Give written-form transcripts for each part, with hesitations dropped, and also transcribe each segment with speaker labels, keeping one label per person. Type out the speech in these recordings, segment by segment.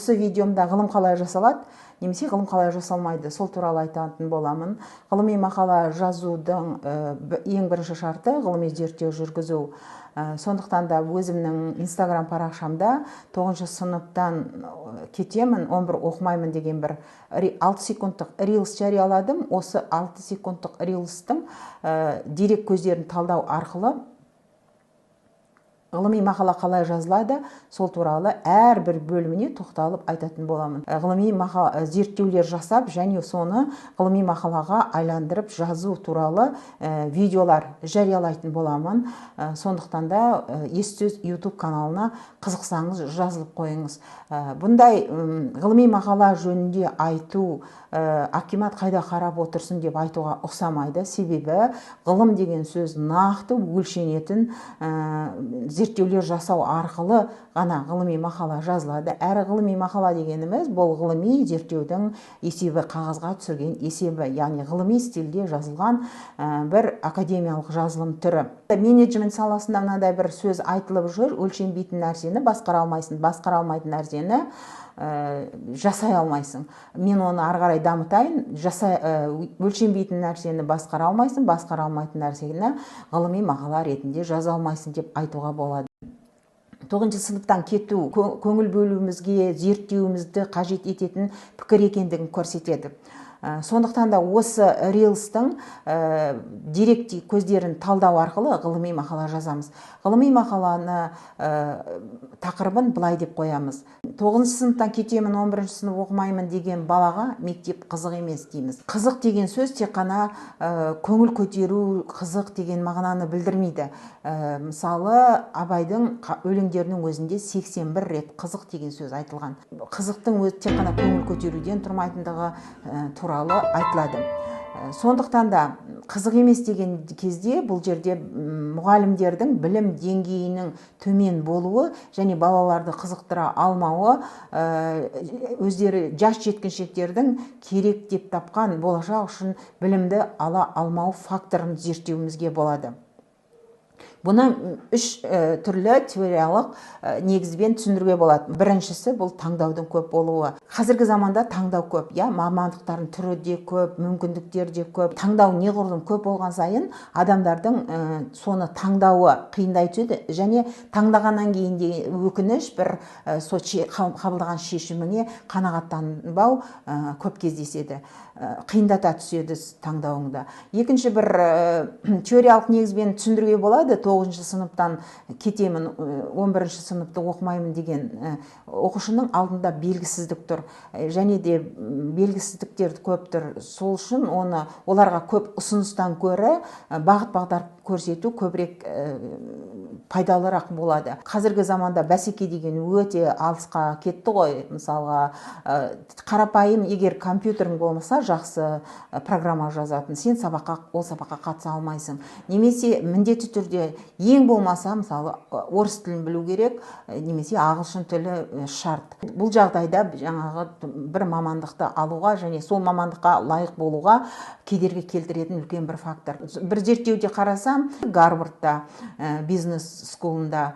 Speaker 1: осы видеомда ғылым қалай жасалады, немесе ғылым қалай жасалмайды, сол туралы айтатын боламын. Ғылыми мақала жазудың ең бірінші шарты ғылыми зерттеу жүргізу. Сондықтан да өзімнің Instagram парақшамда 9 сыныптан кетемін, 11 оқымаймын деген бір 6 секундтық рилс жарияладым. Осы 6 секундтық рилстың дерек көздерін талдау арқылы ғылыми мақала қалай жазылады, сол туралы әрбір бөліміне тоқталып айтатын боламын. Ғылыми мақала зерттеулер жасап, және соны ғылыми мақалаға айландырып жазу туралы видеолар жариялайтын боламын. Сондықтан да Ес-сөз YouTube каналына қызықсаңыз жазылып қойыңыз. Бұндай ғылыми мақала жөнінде айту Акимат қайда қарап отырсын деп айтуға ұқсамайды. Себебі ғылым деген сөз нақты өлшенетін зерттеулер жасау арқылы ғана ғылыми мақала жазылады. Әрі ғылыми мақала дегеніміз бұл ғылыми зерттеудің есебі, қағазға түсірген есебі, яғни ғылыми стильде жазылған бір академиялық жазылым түрі. Менеджмент саласында мынадай бір сөз айтылып жүр: өлшенбейтін нәрсені басқара алмайсың, басқара алмайтын нәрсені жасай алмайсың. Мен оны ары қарай дамытайын. Өлшенбейтін нәрсені басқара алмайсың, басқара алмайтын нәрсені ғылыми мақала ретінде жаза алмайсың деп айтуға болады. 9 сыныптан кету көңіл бөлуімізге, зерттеуімізді қажет ететін пікір екендігін көрсетеді. Сондықтан да осы рилстың дерек көздерін талдау арқылы ғылыми мақала жазамыз. Ғылыми мақаланы тақырыбын былай деп қоямыз: 9 сыныптан кетемін, 11 сынып оқымаймын деген балаға мектеп қызық емес дейміз. Қызық деген сөз тек қана көңіл көтеру, қызық деген мағынаны білдірмейді. Мысалы, Абайдың өлеңдерінің өзінде 81 рет қызық деген сөз айтылған. Қызықтың өзі тек қана көңіл көтеруден тұрмайтындығы туралы айтылады. Сондықтан да қызық емес деген кезде бұл жерде мұғалімдердің білім деңгейінің төмен болуы және балаларды қызықтыра алмауы, өздері жас жеткіншектердің керек деп тапқан болашақ үшін білімді ала алмау факторын зерттеуімізге болады. Бұны 3 түрлі теориялық негізбен түсіндіруге болады. Біріншісі бұл таңдаудың көп болуы. Қазіргі заманда таңдау көп, мамандықтардың түрі де көп, мүмкіндіктер де көп. Таңдау неғұрлым көп болған сайын адамдардың соны таңдауы қиындай түседі, және таңдағаннан кейін де өкініш, бір қабылдаған шешіміне қанағаттанбау көп кездеседі. Қиындата түседі таңдауыңды. Екінші бір теориялық негізбен түсіндіруге болады: 9 сыныптан кетемін, 11 сыныпты оқымаймын деген оқушының алдында белгісіздік тұр, және де белгісіздіктер көп тұр. Сол үшін оларға көп ұсыныстан көрі бағыт-бағдар көрсету көбірек пайдалырақ болады. Қазіргі заманда бәсеке деген өте алысқа кетті ғой. Мысалға, қарапайым, егер компьютерің болмаса, жақсы программа жазатын, сен ол сабаққа қатыса алмайсың. Немесе міндетті түрде ең болмаса, мысалы, орыс тілін білу керек, немесе ағылшын тілі шарт. Бұл жағдайда жаңағы бір мамандықты алуға және сол мамандыққа лайық болуға кедергі келтіретін үлкен бір фактор. Бір зерттеуде қарасам, Гарвардта, бизнес скулында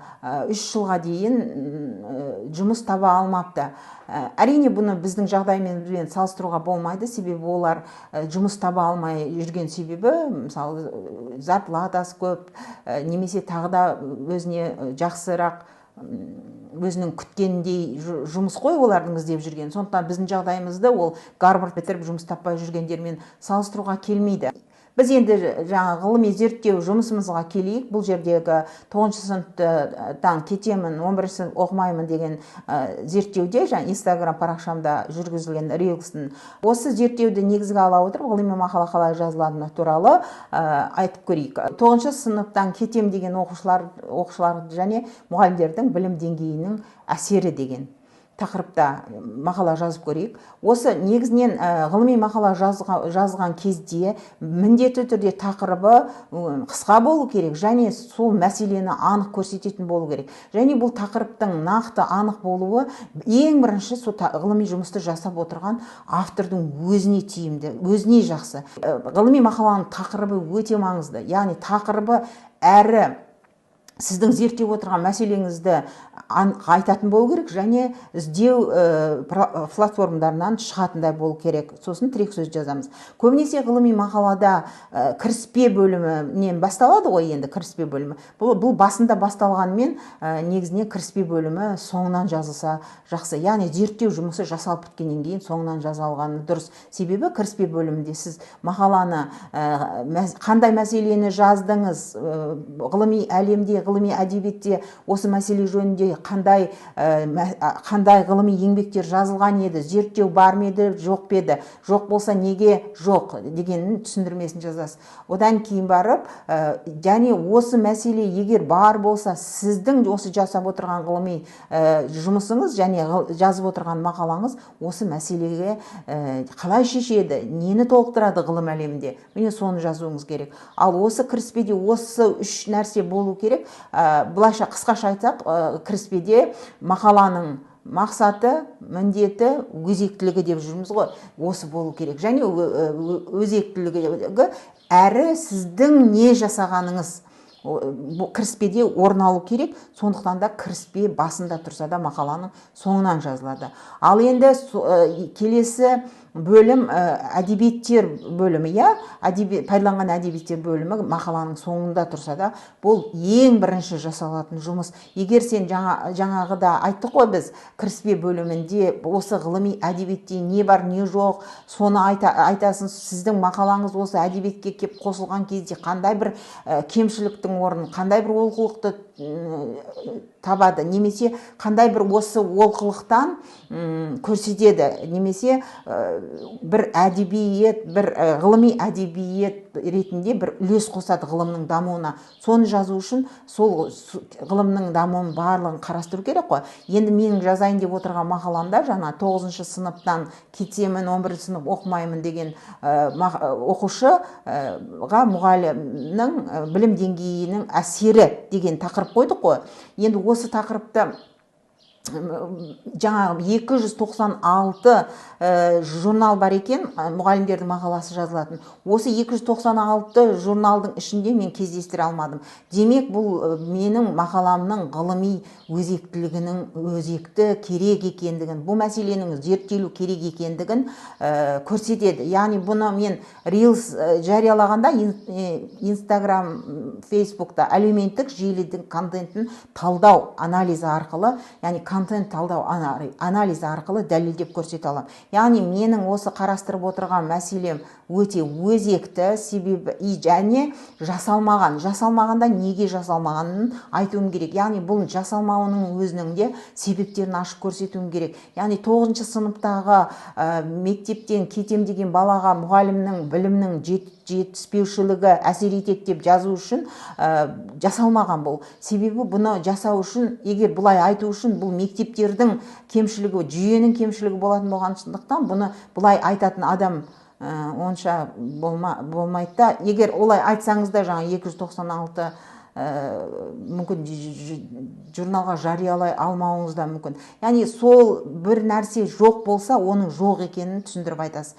Speaker 1: 3 жылға дейін жұмыс таба алмапты. Әрине, бұны біздің жағдаймен салыстыруға болмайды, себебі олар жұмыс таба алмай жүрген себебі, мысалы, зарплатасы көп, немесе тағы да өзіне жақсырақ, өзінің күткеніндей жұмыс қой олардың іздеп жүрген. Сондықтан біздің жағдайымызды ол Гарвард бітіріп жұмыс таппай жүргендермен салыстыруға келмейді. Біз енді жаңа ғылыми зерттеу жұмысымызға келейік. Бұл жердегі 9 сыныптан кетемін, 11 сынып оқымаймын деген зерттеуде, жаңа Instagram парақшамда жүргізілген рилстың, осы зерттеуді негізге ала отырып, ғылыми мақала қалай жазылатыны туралы айтып көрейік. 9 сыныптан кетем деген оқушылар және мұғалімдердің білім деңгейінің әсері деген тақырыпта мақала жазып көрейік. Осы негізінен ғылыми мақала жазған кезде міндетті түрде тақырыбы қысқа болу керек, және сол мәселені анық көрсететін болу керек. Және бұл тақырыптың нақты анық болуы ең бірінші сол ғылыми жұмысты жасап отырған автордың өзіне тиімді, өзіне жақсы. Ғылыми мақаланың тақырыбы өте маңызды. Яғни тақырыбы әрі сіздің зерттеп отырған мәселеңізді айтатын болу керек, және іздеу платформаларынан шығатындай болу керек. Сосын тірек сөз жазамыз. Көбінесе ғылыми мақалада кіріспе бөлімінен басталады ғой, енді кіріспе бөлімі. Бұл басында басталғанмен, негізіне кіріспе бөлімі соңынан жазылса жақсы. Яғни зерттеу жұмысы жасалып біткеннен кейін соңынан жазалғаны дұрыс. Себебі кіріспе бөлімінде сіз мақаланы қандай мәселені жаздыңыз, ғылыми әлемде, ғылыми әдебиетте осы мәселе жөнінде қандай ғылыми еңбектер жазылған еді, зерттеу бар ма еді, жоқ па еді, жоқ болса неге жоқ дегеннің түсіндірмесін жазасыз. Одан кейін барып, және осы мәселе егер бар болса, сіздің осы жасап отырған ғылыми жұмысыңыз және жазып отырған мақалаңыз осы мәселеге қалай шешеді, нені толықтырады ғылым әлемінде, міне соны жазуыңыз керек. Ал осы кіріспеде осы үш нәрсе болу керек. Бұлайша қысқаша айтсақ, кіріспеде мақаланың мақсаты, міндеті, өзектілігі деп жүрміз ғой, осы болу керек. Және өзектілігі әрі сіздің не жасағаныңыз кіріспеде орын алу керек. Сондықтан да кіріспе басында тұрса да мақаланың соңынан жазылады. Ал енді келесі бөлім әдебиеттер бөлімі, пайдаланған әдебиеттер бөлімі мақаланың соңында тұрса да, бұл ең бірінші жасалатын жұмыс. Егер сен жаңағыда айттық қой біз, кіріспе бөлімінде осы ғылыми әдебиетте не бар, не жоқ, соны айтасың. Сіздің мақалаңыз осы әдебиетке кеп қосылған кезде қандай бір кемшіліктің орнын, қандай бір олқылықты табады, немесе қандай бір осы олқылықтан көрсетеді, немесе бір әдебиет, бір ғылыми әдебиет ретінде бір үлес қосады ғылымның дамуына. Соны жазу үшін сол ғылымның дамуын барлығын қарастыру керек қой. Енді менің жазайын деп отырған мақаламда жаңа 9-шы сыныптан кетемін, 11-ші сынып оқымаймын деген оқушыға мұғалімнің білім деңгейінің әсері деген тақырып қойдық қой. Енді осы тақырыпты жаңағы 296 журнал бар екен, мұғалімдердің мақаласы жазылатын. Осы 296 журналдың ішінде мен кездестіре алмадым. Демек, бұл менің мақаламның ғылыми өзектілігінің өзекті, керек екендігін, бұл мәселенің зерттелу керек екендігін көрсетеді. Яғни бұны мен Reels жариялағанда Instagram, Facebook'та әлеуметтік желідің контентін талдау анализі арқылы, яғни контент талдау анализі арқылы дәлелдеп көрсете аламын. Яғни менің осы қарастырып отырған мәселем өте өзекті, себебі және жасалмағанда неге жасалмағанын айтуым керек. Яғни бұл жасалмауының өзінің де себептерін ашып көрсетуім керек. Яғни 9-шы сыныптағы мектептен кетем деген балаға мұғалімнің білімнің жетіспеушілігі әсер етеді деп жазу үшін жасалмаған бұл. Себебі бұны жасау үшін, егер бұлай айту үшін, бұл мектептердің кемшілігі, жүйенің кемшілігі болатын болғандықтан, бұны бұлай айтатын адам онша болмайды да. Егер олай айтсаңыз да, жаңа 296 мүмкін журналға жариялай алмауыңыз да мүмкін. Яғни сол бір нәрсе жоқ болса, оның жоқ екенін түсіндіріп айтасыз.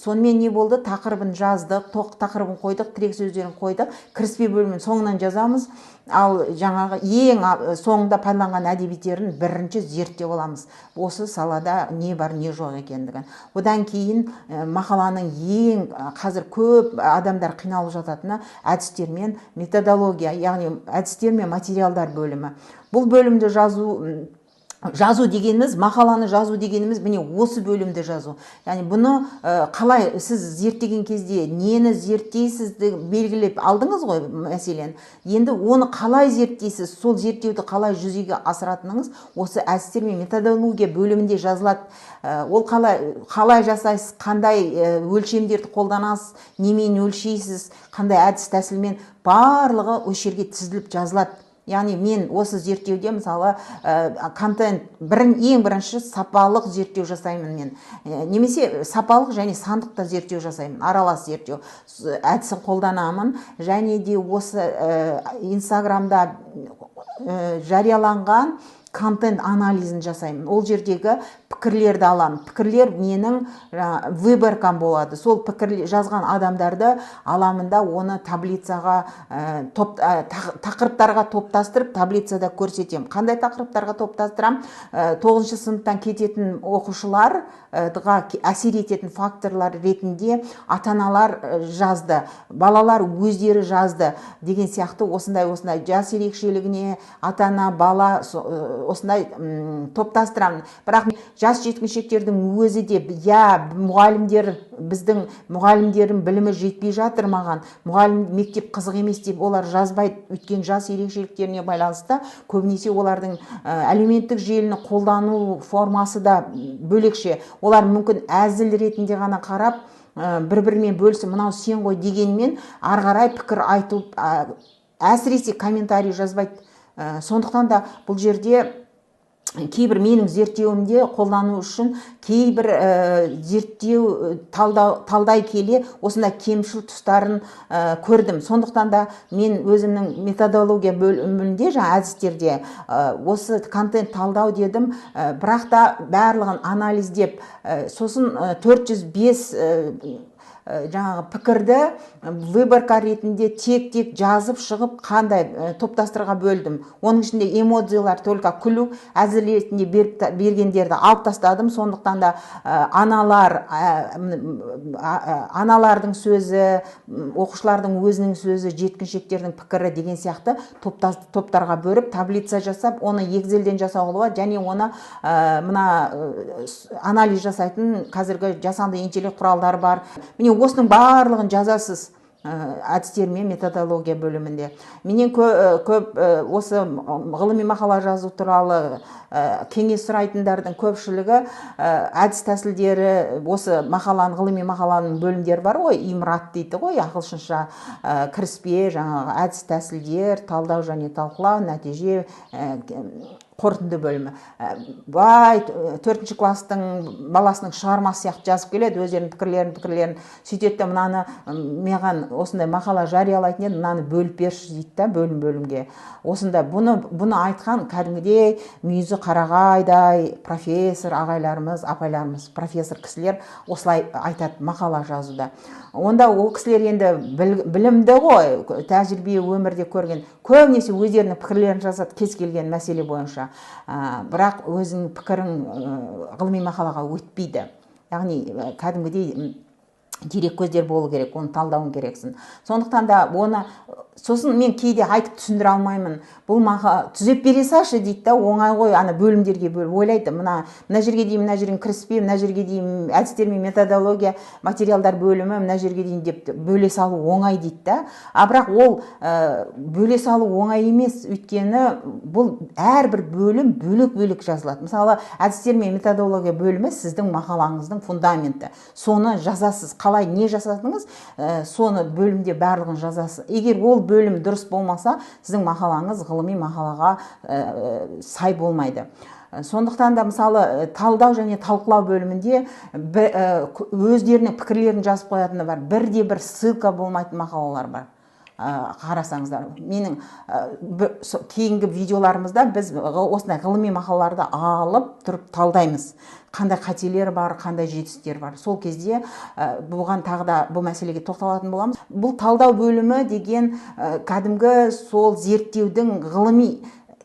Speaker 1: Сонымен не болды? Тақырыбын жаздық, тақырыбын қойдық, тірек сөздерін қойдық, кіріспе бөлімін соңынан жазамыз. Ал жаңағы ең соңында пайдаланған әдебиеттерін бірінші зерттеп аламыз. Осы салада не бар, не жоқ екендігін. Одан кейін мақаланың ең қазір көп адамдар қиналып жататыны әдістер мен методология, яғни әдістер мен материалдар бөлімі. Бұл бөлімді жазу дегеніміз, мақаланы жазу дегеніміз міне осы бөлімді жазу. Яғни бұны қалай сіз зерттеген кезде нені зерттейсізді белгілеп алдыңыз ғой мәселен. Енді оны қалай зерттейсіз, сол зерттеуді қалай жүзеге асыратыныңыз осы әдістер мен методология бөлімінде жазылады. Ол қалай жасайсыз, қандай өлшемдерді қолданасыз, немен өлшейсіз, қандай әдіс тәсілмен, барлығы осы жерге тізіліп жазылады. Яғни мен осы зерттеуде мысалы контент ең бірінші сапалық зерттеу жасаймын мен. Немесе сапалық және сандықта зерттеу жасаймын, аралас зерттеу әдісін қолданамын. Және де осы Инстаграмда жарияланған контент анализін жасаймын. Ол жердегі пікірлерді аламын. Пікірлер менің выборкам болады. Сол пікір жазған адамдарды аламын да оны таблицаға тақырыптарға топтастырып таблицада көрсетемін. Қандай тақырыптарға топтастырам? 9 сыныптан кететін оқушыларға әсер ететін факторлар ретінде ата-аналар жазды, балалар өздері жазды деген сияқты осындай жас ерекшелігіне ата-ана, бала осындай топтастырамын. Бірақ жас жеткіншектердің өзі де, мұғалімдер, біздің мұғалімдердің білімі жетпей жатыр маған, мұғалім мектеп қызық емес деп олар жазбайды. Өткен жас ерекшеліктеріне байланысты көбінесе олардың әлеуметтік желіні қолдану формасы да бөлекше. Олар мүмкін әзіл ретінде ғана қарап, бір-бірімен бөлісіп, мынау сен ғой дегенмен ары қарай пікір айтып, әсіресе комментарий жазбайды. Сондықтан да бұл жерде кейбір менің зерттеуімде қолдану үшін кейбір зерттеу талдай келе осындай кемшіл тұстарын көрдім. Сондықтан да мен өзімнің методология бөлімінде, әдістерде осы контент талдау дедім, бірақ та барлығын анализдеп, сосын 405 пікірді выборка ретінде тек жазып шығып қандай топтастырға бөлдім. Оның ішінде эмоциялар, только күлу, әзіл ретінде бергендерді алып тастадым. Сондықтан да аналардың сөзі, оқушылардың өзінің сөзі, жеткіншектердің пікірі деген сияқты топтарға бөліп, таблица жасап, оны Excelден жасауға болады, және оны анализ жасайтын қазіргі жасанды интеллект құралдары бар. Міне осының барлығын жазасыз әдістермен методология бөлімінде. Менен көп осы ғылыми мақала жазу туралы кеңес сұрайтындардың көпшілігі әдіс тәсілдері, осы ғылыми мақаланың бөлімдері бар ғой, имрат дейді ғой, ағылшынша кіріспе, әдіс тәсілдер, талдау және талқылау, нәтиже, қорытынды бөлімі. 4-ші кластың баласының шығармасы сияқты жазып келеді, өздерінің пікірлерін сөйтеді, мынаны маған осындай мақала жариялайтын еді, мынаны бөліп берші дейді, бөлімге. Осында бұны айтқан кәдімгідей мүйізі қарағайдай профессор ағайларымыз, апайларымыз, профессор кісілер осылай айтады мақала жазуда. Онда ол кісілер енді білімді ғой, тәжірибе өмірде көрген, көбінесе өздерінің пікірлерін жазады кез келген мәселе бойынша. Бірақ өзінің пікірін ғылыми мақалаға өтпейді. Яғни кәдімгідей дерек көздер болу керек, оны талдауын керексің. Сондықтан да оны сосын мен кейде айтып түсіндіре алмаймын. Бұл түзеп бере салшы дейді, оңай ғой, бөлімдерге бөліп ойлайды. Мына жерге дейін, мына жерін кіріспе, мына жерге дейін әдістер мен методология, материалдар бөлімі, мына жерге дейін деп бөле салу оңай дейді. Бірақ ол бөле салу оңай емес, өйткені бұл әрбір бөлім бөлек-бөлек жазылады. Мысалы, әдістер мен методология бөлімі сіздің мақалаңыздың фундаменті. Соны жазасыз. Қалай не жасадыңыз, соны бөлімде барлығын жазасыз. Егер ол бөлім дұрыс болмаса, сіздің мақалаңыз ғылыми мақалаға сай болмайды. Сондықтан да мысалы талдау және талқылау бөлімінде өздерінің пікірлерін жазып қоятыны бар. Бірде-бір ссылка болмайтын мақалалар бар. Қарасаңыздар, менің кейінгі видеоларымызда біз осындай ғылыми мақалаларды алып тұрып талдаймыз. Қандай қателер бар, қандай жетістіктер бар. Сол кезде бұған тағы да бұл мәселеге тоқталатын боламыз. Бұл талдау бөлімі деген кәдімгі сол зерттеудің ғылыми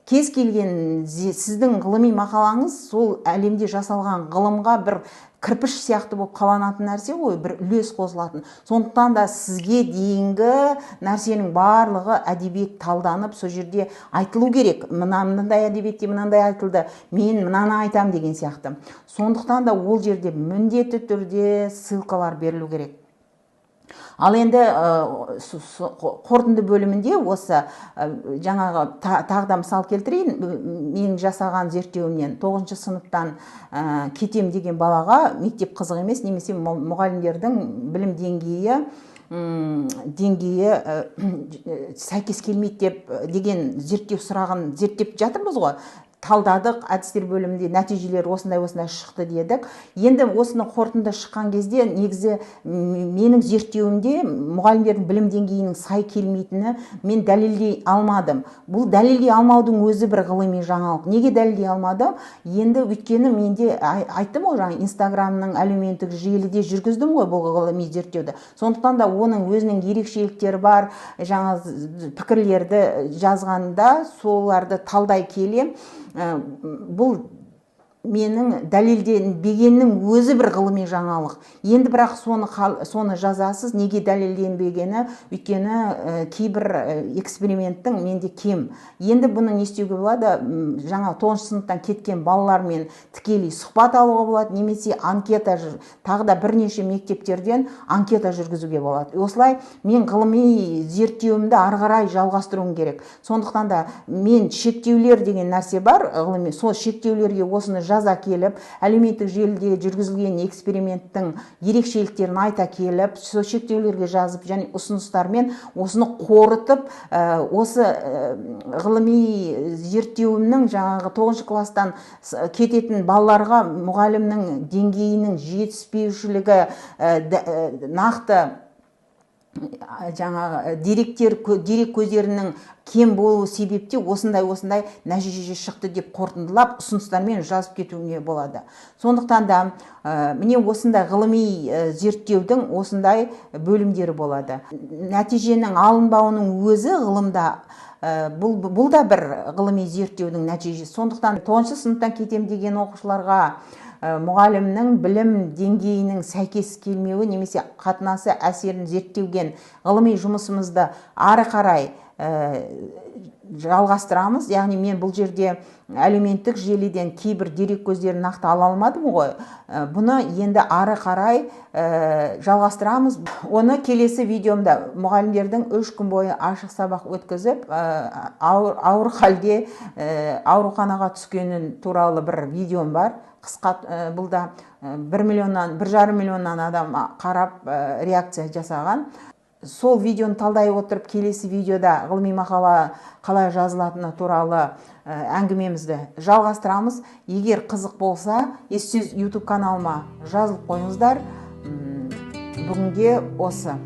Speaker 1: кез келген сіздің ғылыми мақалаңыз сол әлемде жасалған ғылымға бір кірпіш сияқты болып қаланатын нәрсе ғой, бір үлес қосылатын. Сондықтан да сізге дейінгі нәрсенің барлығы әдебиет талданып, сол жерде айтылу керек. Мынандай әдебиетте мынандай айтылды, мен мынаны айтам деген сияқты. Сондықтан да ол жерде міндетті түрде ссылкалар берілу керек. Ал енді қорытынды бөлімінде осы жаңағы тағда мысал келтірейін, мен жасаған зерттеуімнен 9-шы сыныптан кетем деген балаға мектеп қызық емес, немесе мұғалімдердің білім деңгейі сәйкес келмейді деген зерттеу сұрағын зерттеп жатырмыз ғой. талдадық, әдістер бөлімінде нәтижелер осындай шықты дедік. Енді осыны қорытынды шыққан кезде негізі менің зерттеуімде мұғалімдердің білім деңгейінің сай келмейтіні мен дәлелдей алмадым. Бұл дәлелдей алмаудың өзі бір ғылыми жаңалық. Неге дәлелдей алмадым? Енді өйткені менде айттым ғой, жаңа Инстаграмның әлеуметтік желіде жүргіздім ғой бұл ғылыми зерттеуді. Сондықтан да оның өзінің ерекшеліктері бар. Жаңа пікірлерді жазғанда соларды талдай келе бұл менің дәлелденбегеннің өзі бір ғылыми жаңалық. Енді бірақ соны жазасыз. Неге дәлелденбегені? Өйткені кейбір эксперименттің менде кем. Енді бұны не істеуге болады? Жаңа 9 сыныптан кеткен балалармен тікелей сұхбат алуға болады, немесе анкета, тағы да бірнеше мектептерден анкета жүргізуге болады. Осылай мен ғылыми зерттеуімді ары қарай жалғастыруым керек. Сондықтан да мен шектеулер деген нәрсе бар, ғылыми. Сол шектеулерге осыны жаза келіп, әлеуметтік желіде жүргізілген эксперименттің ерекшеліктерін айта келіп, сол шектеулерге жазып, және ұсыныстармен осыны қорытып, осы ғылыми зерттеуімнің жаңағы 9 класстан кететін балаларға мұғалімнің деңгейінің жетіспеушілігі, нақты жаңағы дерек көздерінің кем болу себепте осындай нәтиже шықты деп қорытындылап ұсыныстармен жазып кетуге болады. Сондықтан да міне осындай ғылыми зерттеудің осындай бөлімдері болады. Нәтиженің алынбауының өзі ғылымда бұл да бір ғылыми зерттеудің нәтижесі. Сондықтан 9 сыныптан кетем деген оқушыларға мұғалімнің білім деңгейінің сәйкес келмеуі немесе қатынасы әсерін зерттеуген ғылыми жұмысымызды ары қарай жалғастырамыз. Яғни мен бұл жерде әлеуметтік желіден кейбір дерек көздерін нақты ала алмадым ғой. Бұны енді ары қарай жалғастырамыз. Оны келесі видеомда мұғалімдердің 3 күн бойы ашық сабақ өткізіп, ауыр халде ауруханаға түскені туралы бір видеом бар. Қысқа, бұл да 1,5 миллионнан адам қарап реакция жасаған. Сол видеоны талдай отырып, келесі видеода ғылыми мақала қалай жазылатыны туралы әңгімемізді жалғастырамыз. Егер қызық болса, Ес-Сөз YouTube каналыма жазылып қойыңыздар. Бүгінге осы.